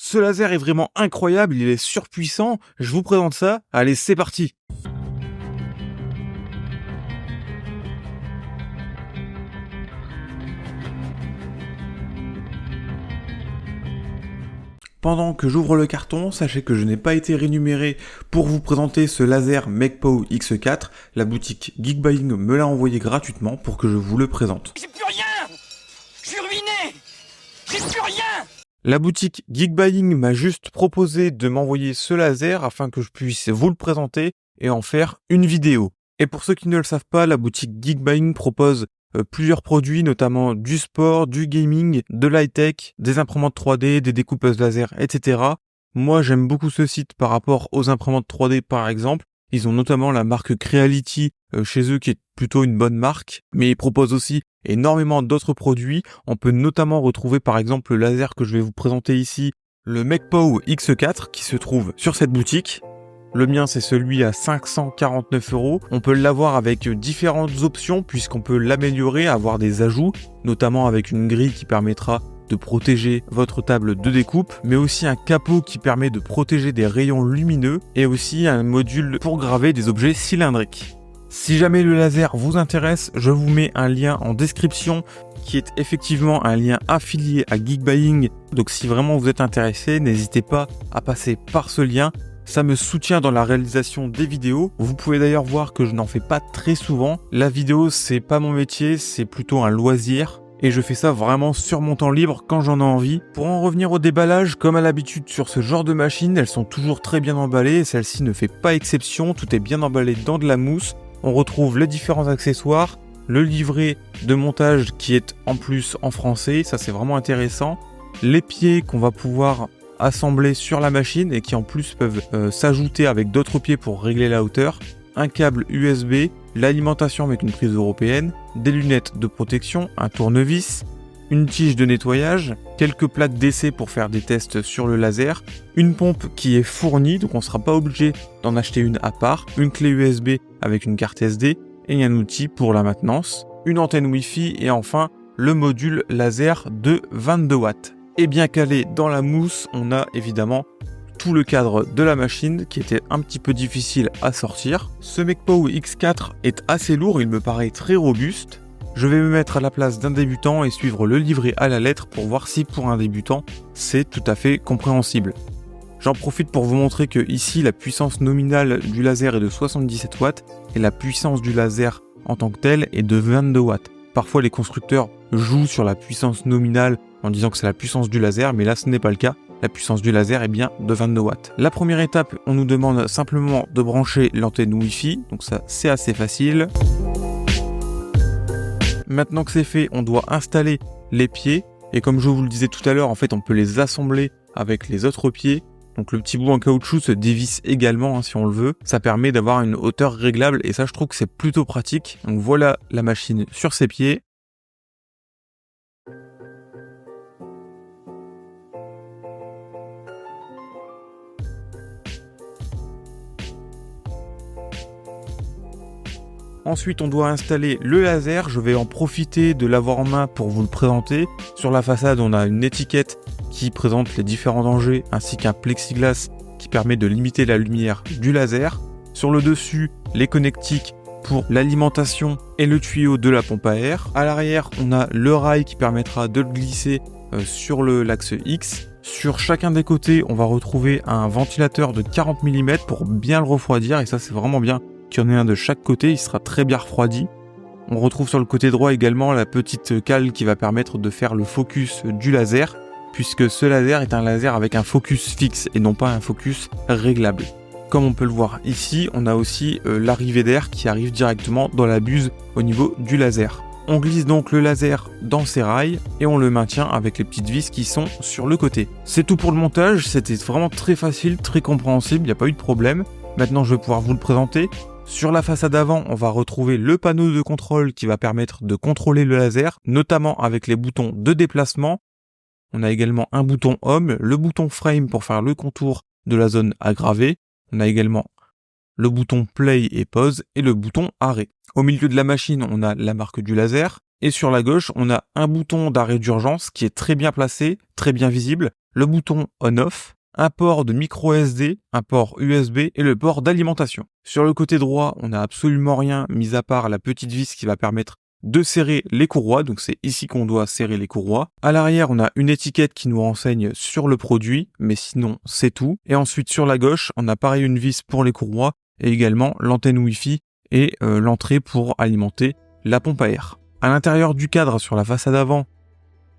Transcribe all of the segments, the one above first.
Ce laser est vraiment incroyable, il est surpuissant, je vous présente ça, allez c'est parti. Pendant que j'ouvre le carton, sachez que je n'ai pas été rémunéré pour vous présenter ce laser MechPow X4. La boutique Geekbuying me l'a envoyé gratuitement pour que je vous le présente. J'ai plus rien! Je suis ruiné! J'ai plus rien! La boutique Geekbuying m'a juste proposé de m'envoyer ce laser afin que je puisse vous le présenter et en faire une vidéo. Et pour ceux qui ne le savent pas, la boutique Geekbuying propose plusieurs produits, notamment du sport, du gaming, de l'high-tech, des imprimantes 3D, des découpeuses laser, etc. Moi, j'aime beaucoup ce site par rapport aux imprimantes 3D, par exemple. Ils ont notamment la marque Creality chez eux, qui est plutôt une bonne marque, mais ils proposent aussi énormément d'autres produits. On peut notamment retrouver, par exemple, le laser que je vais vous présenter ici, le MechPow X4, qui se trouve sur cette boutique. Le mien, c'est celui à 549 €. On peut l'avoir avec différentes options puisqu'on peut l'améliorer, avoir des ajouts, notamment avec une grille qui permettra de protéger votre table de découpe, mais aussi un capot qui permet de protéger des rayons lumineux et aussi un module pour graver des objets cylindriques. Si jamais le laser vous intéresse, je vous mets un lien en description qui est effectivement un lien affilié à Geekbuying. Donc si vraiment vous êtes intéressé, n'hésitez pas à passer par ce lien. Ça me soutient dans la réalisation des vidéos. Vous pouvez d'ailleurs voir que je n'en fais pas très souvent. La vidéo, c'est pas mon métier, c'est plutôt un loisir. Et je fais ça vraiment sur mon temps libre quand j'en ai envie. Pour en revenir au déballage, comme à l'habitude sur ce genre de machine, elles sont toujours très bien emballées. Celle-ci ne fait pas exception, tout est bien emballé dans de la mousse. On retrouve les différents accessoires, le livret de montage qui est en plus en français, ça c'est vraiment intéressant. Les pieds qu'on va pouvoir assembler sur la machine et qui en plus peuvent s'ajouter avec d'autres pieds pour régler la hauteur, un câble USB, l'alimentation avec une prise européenne, des lunettes de protection, un tournevis, une tige de nettoyage, quelques plaques d'essai pour faire des tests sur le laser, une pompe qui est fournie, donc on ne sera pas obligé d'en acheter une à part, une clé USB avec une carte SD et un outil pour la maintenance, une antenne Wi-Fi et enfin le module laser de 22 watts. Et bien calé dans la mousse, on a évidemment tout le cadre de la machine qui était un petit peu difficile à sortir. Ce MechPow X4 est assez lourd, il me paraît très robuste. Je vais me mettre à la place d'un débutant et suivre le livret à la lettre pour voir si pour un débutant, c'est tout à fait compréhensible. J'en profite pour vous montrer que ici la puissance nominale du laser est de 77 watts et la puissance du laser en tant que tel est de 22 watts. Parfois les constructeurs jouent sur la puissance nominale en disant que c'est la puissance du laser, mais là ce n'est pas le cas. La puissance du laser est bien de 22 watts. La première étape, on nous demande simplement de brancher l'antenne Wi-Fi, donc ça c'est assez facile. Maintenant que c'est fait, on doit installer les pieds, et comme je vous le disais tout à l'heure, en fait on peut les assembler avec les autres pieds. Donc le petit bout en caoutchouc se dévisse également si on le veut. Ça permet d'avoir une hauteur réglable et ça je trouve que c'est plutôt pratique. Donc voilà la machine sur ses pieds. Ensuite, on doit installer le laser. Je vais en profiter de l'avoir en main pour vous le présenter. Sur la façade, on a une étiquette qui présente les différents dangers ainsi qu'un plexiglas qui permet de limiter la lumière du laser. Sur le dessus, les connectiques pour l'alimentation et le tuyau de la pompe à air. À l'arrière, on a le rail qui permettra de le glisser sur l'axe X. Sur chacun des côtés, on va retrouver un ventilateur de 40 mm pour bien le refroidir et ça c'est vraiment bien qu'il y en ait un de chaque côté, il sera très bien refroidi. On retrouve sur le côté droit également la petite cale qui va permettre de faire le focus du laser, puisque ce laser est un laser avec un focus fixe et non pas un focus réglable. Comme on peut le voir ici, on a aussi l'arrivée d'air qui arrive directement dans la buse au niveau du laser. On glisse donc le laser dans ses rails et on le maintient avec les petites vis qui sont sur le côté. C'est tout pour le montage, c'était vraiment très facile, très compréhensible, il n'y a pas eu de problème. Maintenant je vais pouvoir vous le présenter. Sur la façade avant, on va retrouver le panneau de contrôle qui va permettre de contrôler le laser, notamment avec les boutons de déplacement. On a également un bouton Home, le bouton Frame pour faire le contour de la zone à graver. On a également le bouton Play et Pause et le bouton Arrêt. Au milieu de la machine, on a la marque du laser. Et sur la gauche, on a un bouton d'arrêt d'urgence qui est très bien placé, très bien visible. le bouton on-off, un port de micro SD, un port USB et le port d'alimentation. Sur le côté droit, on n'a absolument rien mis à part la petite vis qui va permettre de serrer les courroies, donc c'est ici qu'on doit serrer les courroies. À l'arrière, on a une étiquette qui nous renseigne sur le produit, mais sinon c'est tout. Et ensuite sur la gauche, on a pareil une vis pour les courroies et également l'antenne Wi-Fi et l'entrée pour alimenter la pompe à air. À l'intérieur du cadre, sur la façade avant,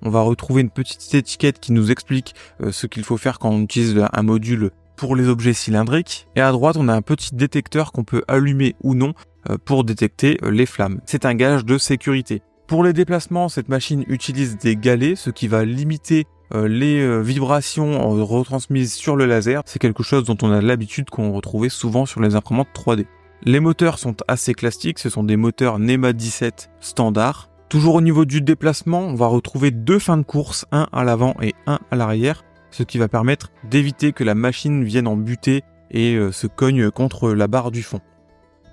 on va retrouver une petite étiquette qui nous explique ce qu'il faut faire quand on utilise un module pour les objets cylindriques. Et à droite, on a un petit détecteur qu'on peut allumer ou non pour détecter les flammes. C'est un gage de sécurité. Pour les déplacements, cette machine utilise des galets, ce qui va limiter les vibrations retransmises sur le laser. C'est quelque chose dont on a l'habitude qu'on retrouvait souvent sur les imprimantes 3D. Les moteurs sont assez classiques, ce sont des moteurs NEMA 17 standard. Toujours au niveau du déplacement, on va retrouver 2 fins de course, un à l'avant et un à l'arrière, ce qui va permettre d'éviter que la machine vienne en butée et se cogne contre la barre du fond.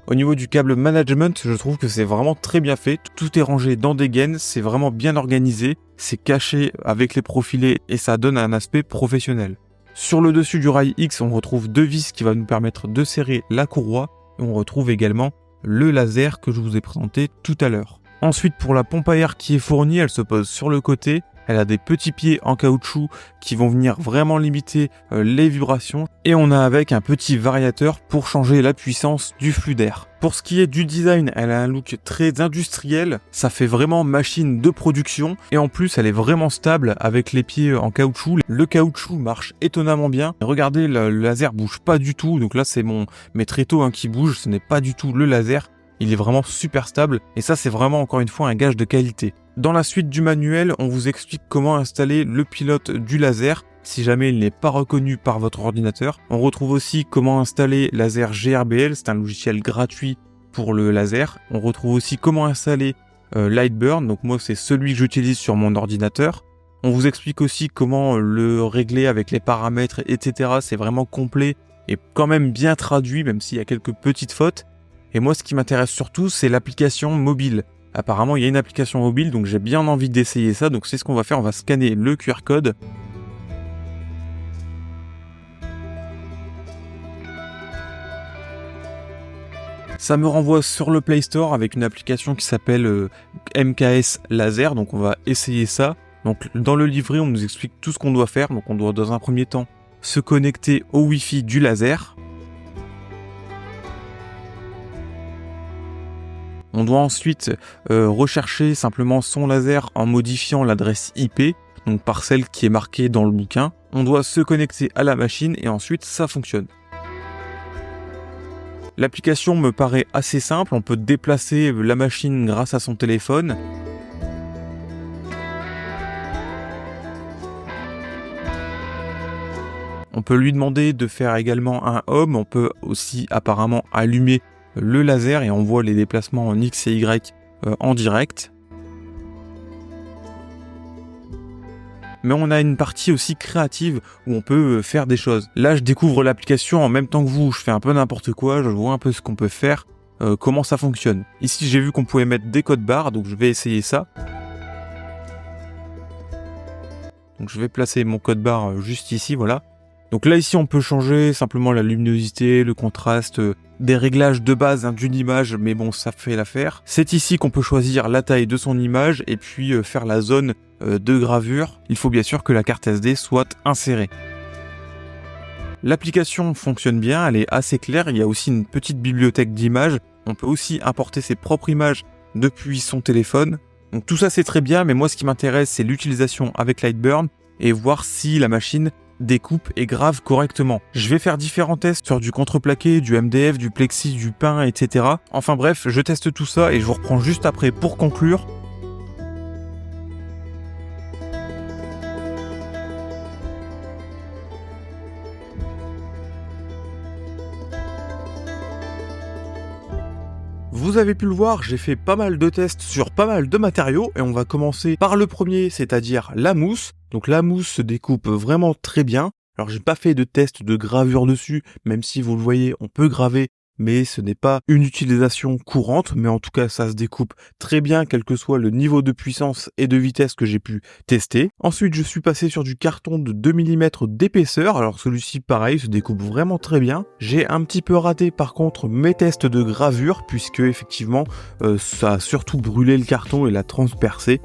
Au niveau du câble management, je trouve que c'est vraiment très bien fait. Tout est rangé dans des gaines, c'est vraiment bien organisé, c'est caché avec les profilés et ça donne un aspect professionnel. Sur le dessus du rail X, on retrouve 2 vis qui vont nous permettre de serrer la courroie et on retrouve également le laser que je vous ai présenté tout à l'heure. Ensuite, pour la pompe à air qui est fournie, elle se pose sur le côté. Elle a des petits pieds en caoutchouc qui vont venir vraiment limiter les vibrations. Et on a avec un petit variateur pour changer la puissance du flux d'air. Pour ce qui est du design, elle a un look très industriel. Ça fait vraiment machine de production. Et en plus, elle est vraiment stable avec les pieds en caoutchouc. Le caoutchouc marche étonnamment bien. Regardez, le laser bouge pas du tout. Donc là, c'est mes tréteaux qui bougent. Ce n'est pas du tout le laser. Il est vraiment super stable et ça c'est vraiment encore une fois un gage de qualité. Dans la suite du manuel, on vous explique comment installer le pilote du laser si jamais il n'est pas reconnu par votre ordinateur. On retrouve aussi comment installer Laser GRBL, c'est un logiciel gratuit pour le laser. On retrouve aussi comment installer Lightburn, donc moi c'est celui que j'utilise sur mon ordinateur. On vous explique aussi comment le régler avec les paramètres, etc. C'est vraiment complet et quand même bien traduit, même s'il y a quelques petites fautes. Et moi, ce qui m'intéresse surtout, c'est l'application mobile. Apparemment, il y a une application mobile, donc j'ai bien envie d'essayer ça. Donc c'est ce qu'on va faire, on va scanner le QR code. Ça me renvoie sur le Play Store avec une application qui s'appelle MKS Laser, donc on va essayer ça. Donc dans le livret, on nous explique tout ce qu'on doit faire. Donc on doit dans un premier temps se connecter au Wi-Fi du laser. On doit ensuite rechercher simplement son laser en modifiant l'adresse IP, donc par celle qui est marquée dans le bouquin. On doit se connecter à la machine et ensuite ça fonctionne. L'application me paraît assez simple, on peut déplacer la machine grâce à son téléphone. On peut lui demander de faire également un home, on peut aussi apparemment allumer le laser et on voit les déplacements en X et Y en direct. Mais on a une partie aussi créative où on peut faire des choses. Là, je découvre l'application en même temps que vous, je fais un peu n'importe quoi, je vois un peu ce qu'on peut faire, comment ça fonctionne. Ici, j'ai vu qu'on pouvait mettre des codes barres, donc je vais essayer ça. Donc je vais placer mon code barre juste ici, voilà. Donc là, ici, on peut changer simplement la luminosité, le contraste, des réglages de base d'une image, mais bon, ça fait l'affaire. C'est ici qu'on peut choisir la taille de son image et puis faire la zone de gravure. Il faut bien sûr que la carte SD soit insérée. L'application fonctionne bien, elle est assez claire. Il y a aussi une petite bibliothèque d'images. On peut aussi importer ses propres images depuis son téléphone. Donc tout ça, c'est très bien, mais moi, ce qui m'intéresse, c'est l'utilisation avec Lightburn et voir si la machine découpe et grave correctement. Je vais faire différents tests sur du contreplaqué, du MDF, du plexi, du pain, etc. Enfin bref, je teste tout ça et je vous reprends juste après pour conclure. Vous avez pu le voir, j'ai fait pas mal de tests sur pas mal de matériaux et on va commencer par le premier, c'est-à-dire la mousse. Donc la mousse se découpe vraiment très bien. Alors j'ai pas fait de test de gravure dessus, même si vous le voyez, on peut graver mais ce n'est pas une utilisation courante, mais en tout cas ça se découpe très bien quel que soit le niveau de puissance et de vitesse que j'ai pu tester. Ensuite je suis passé sur du carton de 2 mm d'épaisseur, alors celui-ci pareil se découpe vraiment très bien. J'ai un petit peu raté par contre mes tests de gravure puisque effectivement ça a surtout brûlé le carton et l'a transpercé.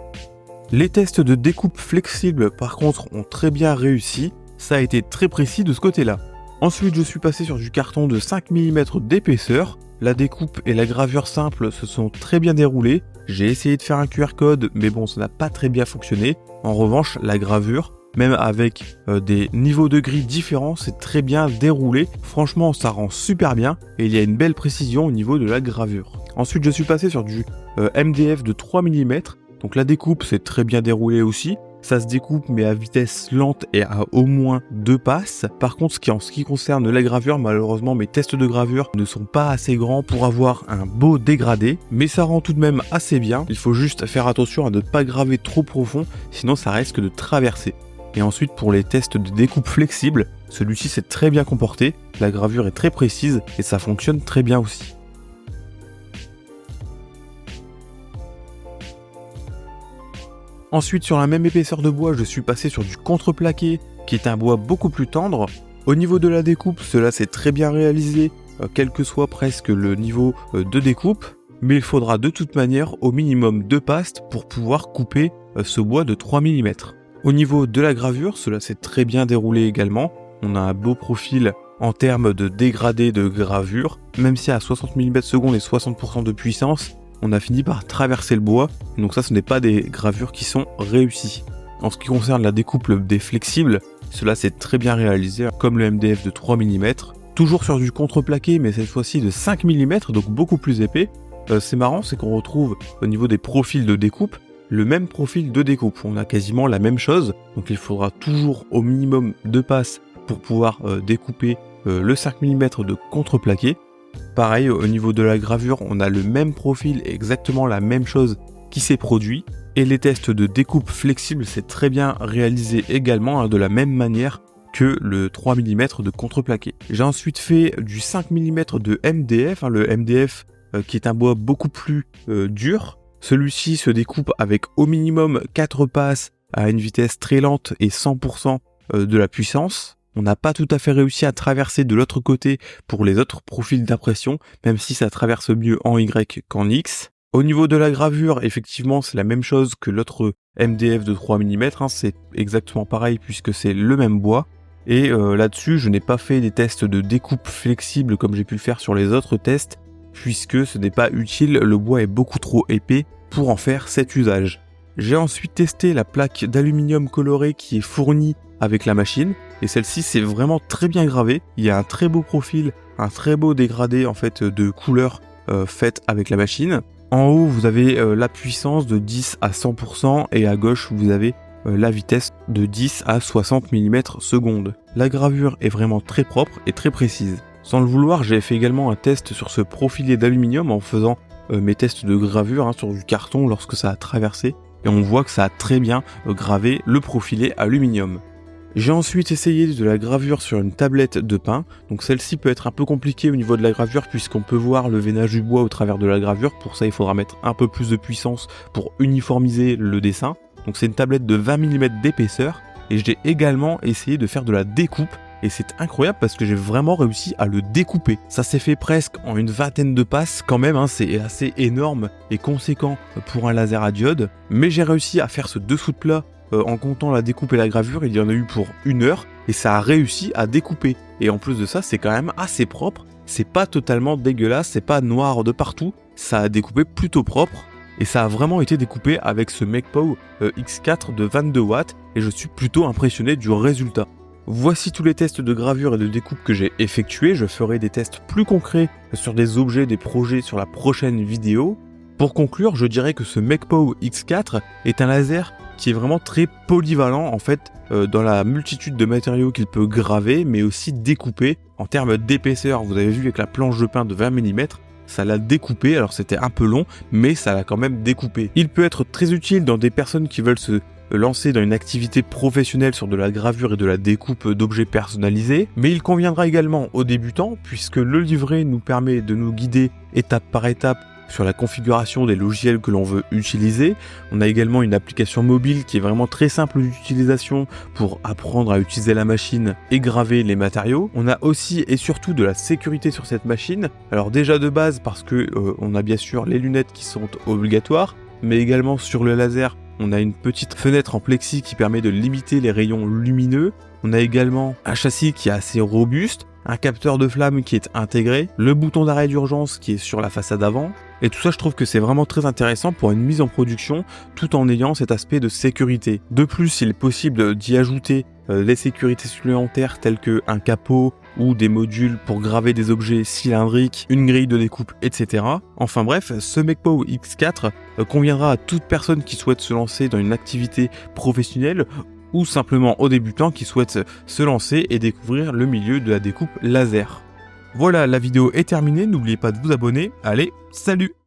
Les tests de découpe flexible par contre ont très bien réussi, ça a été très précis de ce côté-là. Ensuite je suis passé sur du carton de 5 mm d'épaisseur, la découpe et la gravure simple se sont très bien déroulées, j'ai essayé de faire un QR code mais bon ça n'a pas très bien fonctionné, en revanche la gravure, même avec des niveaux de gris différents, c'est très bien déroulé, franchement ça rend super bien et il y a une belle précision au niveau de la gravure. Ensuite je suis passé sur du MDF de 3 mm, donc la découpe c'est très bien déroulé aussi, ça se découpe mais à vitesse lente et à au moins 2 passes. Par contre en ce qui concerne la gravure, malheureusement mes tests de gravure ne sont pas assez grands pour avoir un beau dégradé, mais ça rend tout de même assez bien, il faut juste faire attention à ne pas graver trop profond, sinon ça risque de traverser. Et ensuite pour les tests de découpe flexible, celui-ci s'est très bien comporté, la gravure est très précise et ça fonctionne très bien aussi. Ensuite sur la même épaisseur de bois, je suis passé sur du contreplaqué qui est un bois beaucoup plus tendre. Au niveau de la découpe, cela s'est très bien réalisé, quel que soit presque le niveau de découpe, mais il faudra de toute manière au minimum 2 passes pour pouvoir couper ce bois de 3 mm. Au niveau de la gravure, cela s'est très bien déroulé également, on a un beau profil en termes de dégradé de gravure, même si à 60 mm/s et 60% de puissance, on a fini par traverser le bois, donc ça ce n'est pas des gravures qui sont réussies. En ce qui concerne la découpe des flexibles, cela s'est très bien réalisé, comme le MDF de 3 mm, toujours sur du contreplaqué mais cette fois-ci de 5 mm, donc beaucoup plus épais. C'est marrant, c'est qu'on retrouve au niveau des profils de découpe, le même profil de découpe, on a quasiment la même chose, donc il faudra toujours au minimum 2 passes pour pouvoir découper le 5 mm de contreplaqué. Pareil, au niveau de la gravure, on a le même profil et exactement la même chose qui s'est produit. Et les tests de découpe flexible, c'est très bien réalisé également, de la même manière que le 3 mm de contreplaqué. J'ai ensuite fait du 5 mm de MDF, le MDF qui est un bois beaucoup plus dur. Celui-ci se découpe avec au minimum 4 passes à une vitesse très lente et 100% de la puissance. On n'a pas tout à fait réussi à traverser de l'autre côté pour les autres profils d'impression, même si ça traverse mieux en Y qu'en X. Au niveau de la gravure, effectivement, c'est la même chose que l'autre MDF de 3 mm, c'est exactement pareil puisque c'est le même bois. Et là-dessus, je n'ai pas fait des tests de découpe flexible comme j'ai pu le faire sur les autres tests, puisque ce n'est pas utile, le bois est beaucoup trop épais pour en faire cet usage. J'ai ensuite testé la plaque d'aluminium coloré qui est fournie avec la machine, et celle-ci c'est vraiment très bien gravé, il y a un très beau profil, un très beau dégradé en fait de couleurs faites avec la machine. En haut vous avez la puissance de 10 à 100% et à gauche vous avez la vitesse de 10 à 60 mm/s. La gravure est vraiment très propre et très précise. Sans le vouloir, j'ai fait également un test sur ce profilé d'aluminium en faisant mes tests de gravure sur du carton lorsque ça a traversé, et on voit que ça a très bien gravé le profilé aluminium. J'ai ensuite essayé de la gravure sur une tablette de pain, donc celle-ci peut être un peu compliquée au niveau de la gravure puisqu'on peut voir le veinage du bois au travers de la gravure, pour ça il faudra mettre un peu plus de puissance pour uniformiser le dessin. Donc c'est une tablette de 20 mm d'épaisseur, et j'ai également essayé de faire de la découpe, et c'est incroyable parce que j'ai vraiment réussi à le découper. Ça s'est fait presque en une vingtaine de passes quand même, c'est assez énorme et conséquent pour un laser à diode, mais j'ai réussi à faire ce dessous de plat en comptant la découpe et la gravure, il y en a eu pour 1 heure et ça a réussi à découper. Et en plus de ça, c'est quand même assez propre, c'est pas totalement dégueulasse, c'est pas noir de partout, ça a découpé plutôt propre et ça a vraiment été découpé avec ce MakePow X4 de 22 watts et je suis plutôt impressionné du résultat. Voici tous les tests de gravure et de découpe que j'ai effectués, je ferai des tests plus concrets sur des objets, des projets sur la prochaine vidéo. Pour conclure, je dirais que ce MakePow X4 est un laser qui est vraiment très polyvalent en fait dans la multitude de matériaux qu'il peut graver mais aussi découper. En termes d'épaisseur, vous avez vu avec la planche de pain de 20 mm, ça l'a découpé, alors c'était un peu long mais ça l'a quand même découpé. Il peut être très utile dans des personnes qui veulent se lancer dans une activité professionnelle sur de la gravure et de la découpe d'objets personnalisés, mais il conviendra également aux débutants puisque le livret nous permet de nous guider étape par étape sur la configuration des logiciels que l'on veut utiliser. On a également une application mobile qui est vraiment très simple d'utilisation pour apprendre à utiliser la machine et graver les matériaux. On a aussi et surtout de la sécurité sur cette machine. Alors déjà de base parce que on a bien sûr les lunettes qui sont obligatoires, mais également sur le laser, on a une petite fenêtre en plexi qui permet de limiter les rayons lumineux. On a également un châssis qui est assez robuste, un capteur de flamme qui est intégré, le bouton d'arrêt d'urgence qui est sur la façade avant. Et tout ça, je trouve que c'est vraiment très intéressant pour une mise en production tout en ayant cet aspect de sécurité. De plus, il est possible d'y ajouter des sécurités supplémentaires telles qu'un capot ou des modules pour graver des objets cylindriques, une grille de découpe, etc. Enfin bref, ce MechPow X4 conviendra à toute personne qui souhaite se lancer dans une activité professionnelle ou simplement aux débutants qui souhaitent se lancer et découvrir le milieu de la découpe laser. Voilà, la vidéo est terminée, n'oubliez pas de vous abonner. Allez, salut!